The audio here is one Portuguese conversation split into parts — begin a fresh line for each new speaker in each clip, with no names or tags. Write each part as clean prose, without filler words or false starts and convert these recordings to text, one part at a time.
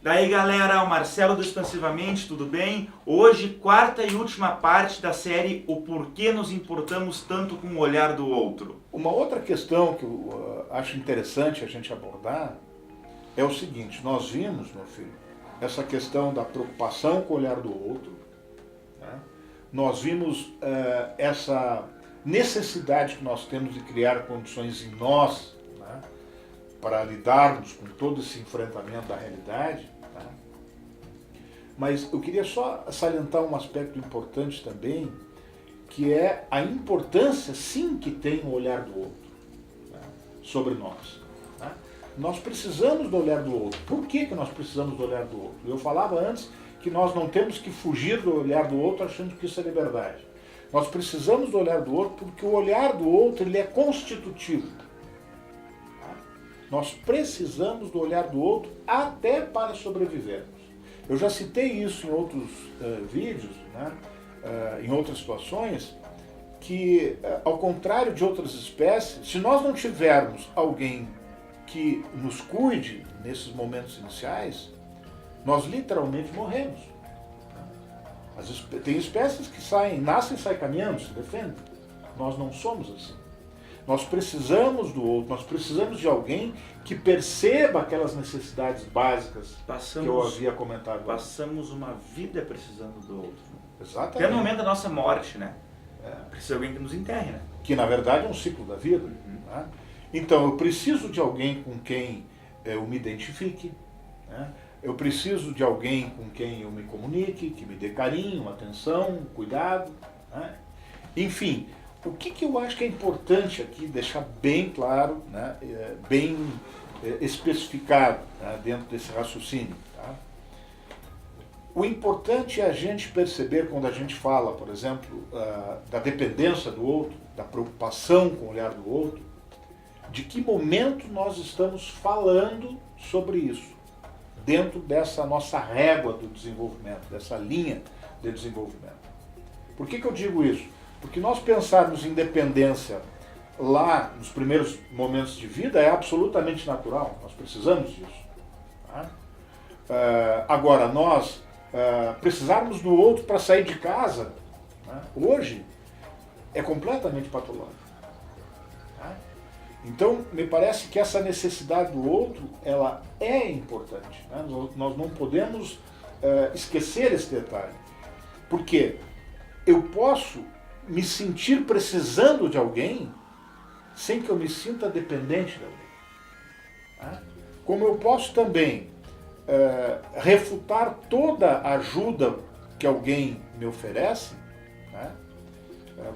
Daí galera, o Marcelo do Expansivamente, tudo bem? Hoje, quarta e última parte da série O Porquê Nos Importamos Tanto com o Olhar do Outro.
Uma outra questão que eu acho interessante a gente abordar é o seguinte: nós vimos, meu filho, essa questão da preocupação com o olhar do outro, né? Nós vimos essa necessidade que nós temos de criar condições em nós, né, para lidarmos com todo esse enfrentamento da realidade, né? Mas eu queria só salientar um aspecto importante também, que é a importância, sim, que tem o olhar do outro, né, sobre nós. Né? Nós precisamos do olhar do outro. Por que nós precisamos do olhar do outro? Eu falava antes que nós não temos que fugir do olhar do outro achando que isso é liberdade. Nós precisamos do olhar do outro porque o olhar do outro ele é constitutivo. Nós precisamos do olhar do outro até para sobrevivermos. Eu já citei isso em outros vídeos, né, em outras situações, que, ao contrário de outras espécies, se nós não tivermos alguém que nos cuide nesses momentos iniciais, nós literalmente morremos. Tem espécies que nascem e saem caminhando, se defendem. Nós não somos assim. Nós precisamos do outro, nós precisamos de alguém que perceba aquelas necessidades básicas que eu havia comentado.
Passamos uma vida precisando do outro.
Exatamente.
Até no momento da nossa morte, né? Precisa de alguém que nos enterre, né?
Que na verdade é um ciclo da vida. Né? Então eu preciso de alguém com quem eu me identifique, né? Eu preciso de alguém com quem eu me comunique, que me dê carinho, atenção, cuidado, né? Enfim, o que eu acho que é importante aqui deixar bem claro, né, bem especificado, né, dentro desse raciocínio. Tá? O importante é a gente perceber quando a gente fala, por exemplo, da dependência do outro, da preocupação com o olhar do outro, de que momento nós estamos falando sobre isso, dentro dessa nossa régua do desenvolvimento, dessa linha de desenvolvimento. Por que eu digo isso? Porque nós pensarmos em dependência lá nos primeiros momentos de vida é absolutamente natural, nós precisamos disso. Tá? Agora, nós precisarmos do outro para sair de casa, né, hoje, é completamente patológico. Tá? Então, me parece que essa necessidade do outro, ela é importante. Né? Nós não podemos esquecer esse detalhe. Porque eu posso me sentir precisando de alguém sem que eu me sinta dependente de alguém. Tá? Como eu posso também refutar toda a ajuda que alguém me oferece, né,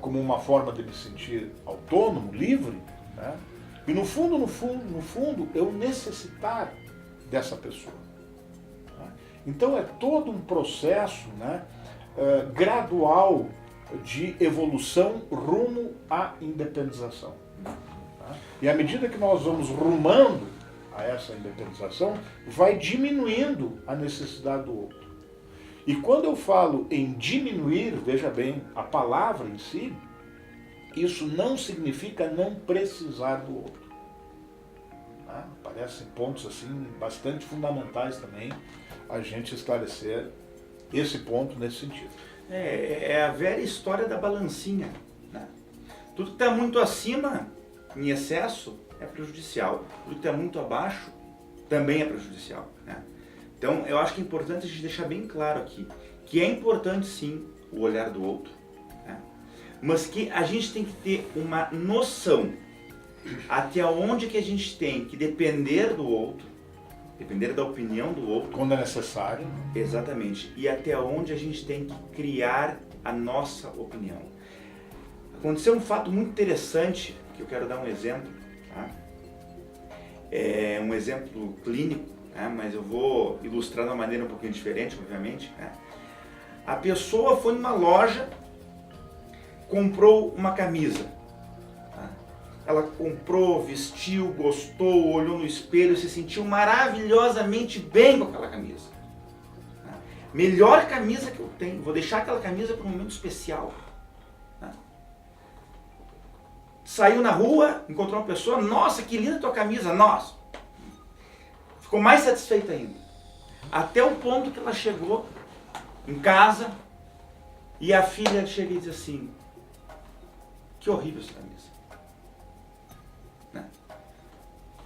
como uma forma de me sentir autônomo, livre, né, e no fundo, eu necessitar dessa pessoa. Tá? Então é todo um processo, né, gradual de evolução rumo à independização. Tá? E à medida que nós vamos rumando a essa independização, vai diminuindo a necessidade do outro. E quando eu falo em diminuir, veja bem, a palavra em si, isso não significa não precisar do outro. Tá? Parecem pontos assim bastante fundamentais também a gente esclarecer esse ponto nesse sentido.
É a velha história da balancinha. Né? Tudo que está muito acima, em excesso, é prejudicial. Tudo que está muito abaixo também é prejudicial. Né? Então, eu acho que é importante a gente deixar bem claro aqui que é importante sim o olhar do outro, né? Mas que a gente tem que ter uma noção até onde que a gente tem que depender do outro, depender da opinião do outro.
Quando é necessário.
Exatamente. E até onde a gente tem que criar a nossa opinião. Aconteceu um fato muito interessante, que eu quero dar um exemplo. Tá? É um exemplo clínico, né? Mas eu vou ilustrar de uma maneira um pouquinho diferente, obviamente. Né? A pessoa foi numa loja, comprou uma camisa. Tá? Ela comprou, vestiu, gostou, olhou no espelho, se sentiu maravilhosamente bem com aquela camisa. Tá? Melhor camisa que eu tenho, vou deixar aquela camisa para um momento especial. Saiu na rua, encontrou uma pessoa, nossa, que linda tua camisa, nossa. Ficou mais satisfeito ainda. Até o ponto que ela chegou em casa e a filha chega e diz assim, que horrível essa camisa. Né?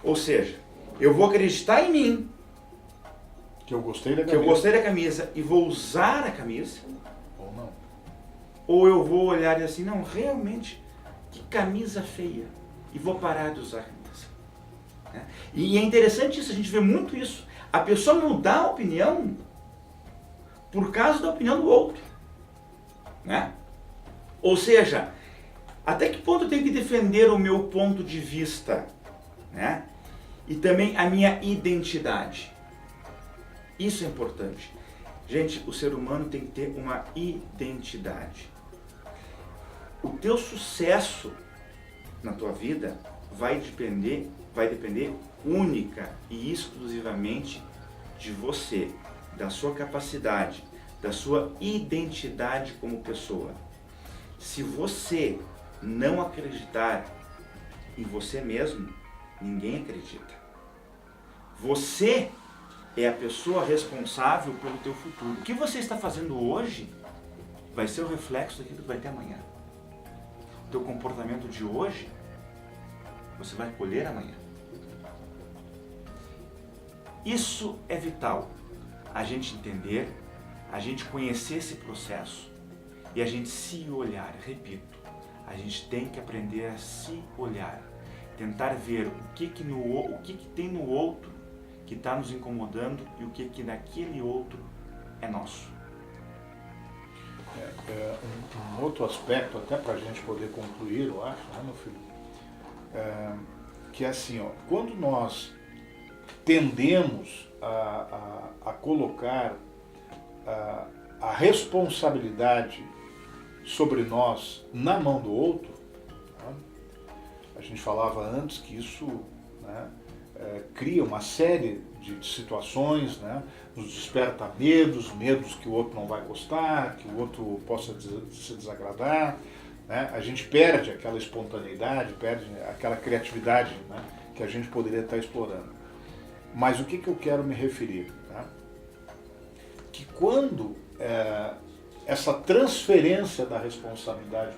Ou seja, eu vou acreditar em mim,
Que eu gostei da
que eu gostei da camisa e vou usar a camisa,
Ou não.
ou eu vou olhar e dizer assim, não, realmente, que camisa feia, e vou parar de usar a camisa. Né? E é interessante isso, a gente vê muito isso. A pessoa mudar a opinião por causa da opinião do outro. Né? Ou seja, até que ponto eu tenho que defender o meu ponto de vista? Né? E também a minha identidade. Isso é importante. Gente, o ser humano tem que ter uma identidade. O teu sucesso na tua vida vai depender única e exclusivamente de você, da sua capacidade, da sua identidade como pessoa. Se você não acreditar em você mesmo, ninguém acredita. Você é a pessoa responsável pelo teu futuro. O que você está fazendo hoje vai ser o reflexo daquilo que vai ter amanhã. O teu comportamento de hoje, você vai colher amanhã. Isso é vital, a gente entender, a gente conhecer esse processo e a gente se olhar. Repito, a gente tem que aprender a se olhar, tentar ver o que tem no outro que está nos incomodando e o que naquele outro é nosso.
Um outro aspecto, até para a gente poder concluir, eu acho, né, meu filho? Que é assim, ó, quando nós tendemos a colocar a responsabilidade sobre nós na mão do outro, né? A gente falava antes que isso, né, cria uma série de situações, né, nos desperta medos que o outro não vai gostar, que o outro possa se desagradar, né? A gente perde aquela espontaneidade, perde aquela criatividade, né, que a gente poderia estar explorando. Mas o que eu quero me referir? Né? Que quando essa transferência da responsabilidade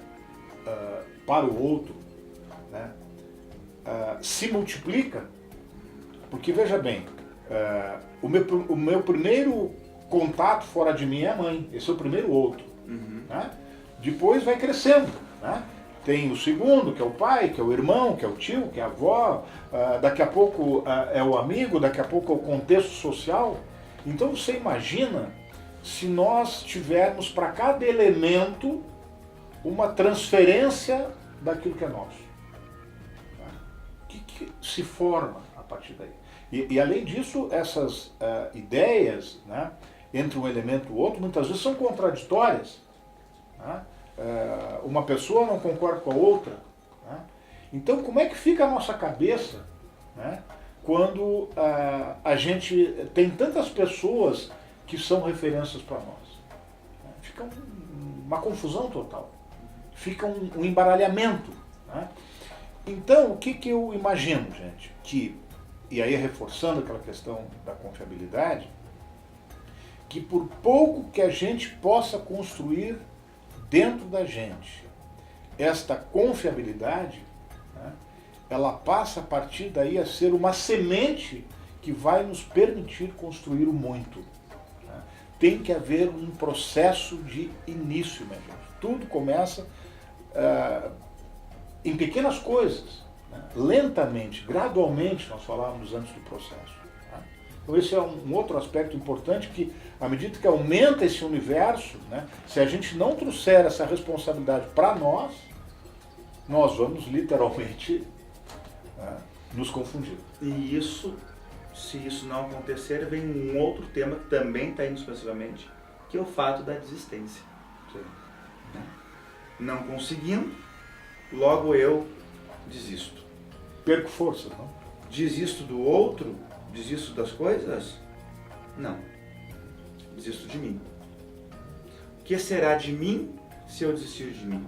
para o outro, né, se multiplica, porque veja bem, o meu primeiro contato fora de mim é a mãe, esse é o primeiro outro.
Uhum.
Né? Depois vai crescendo, né? Tem o segundo, que é o pai, que é o irmão, que é o tio, que é a avó, daqui a pouco é o amigo, daqui a pouco é o contexto social. Então você imagina se nós tivermos para cada elemento uma transferência daquilo que é nosso. O que se forma a partir daí? E além disso, essas ideias, né, entre um elemento e o outro, muitas vezes são contraditórias. Né? Uma pessoa não concorda com a outra. Né? Então, como é que fica a nossa cabeça, né, quando a gente tem tantas pessoas que são referências para nós? Fica uma confusão total. Fica um embaralhamento. Né? Então, o que eu imagino, gente? E aí reforçando aquela questão da confiabilidade, que por pouco que a gente possa construir dentro da gente esta confiabilidade, né, ela passa a partir daí a ser uma semente que vai nos permitir construir o muito. Né? Tem que haver um processo de início, minha gente. Tudo começa em pequenas coisas, né? Lentamente, gradualmente, nós falávamos antes do processo. Né? Então esse é um outro aspecto importante que, à medida que aumenta esse universo, né, se a gente não trouxer essa responsabilidade para nós vamos literalmente, né, nos confundir.
E isso, se isso não acontecer, vem um outro tema que também está indo expansivamente, que é o fato da desistência.
Sim.
Né? Não conseguindo, logo eu desisto.
Perco força, não?
Desisto do outro? Desisto das coisas? Não. Desisto de mim. O que será de mim se eu desistir de mim?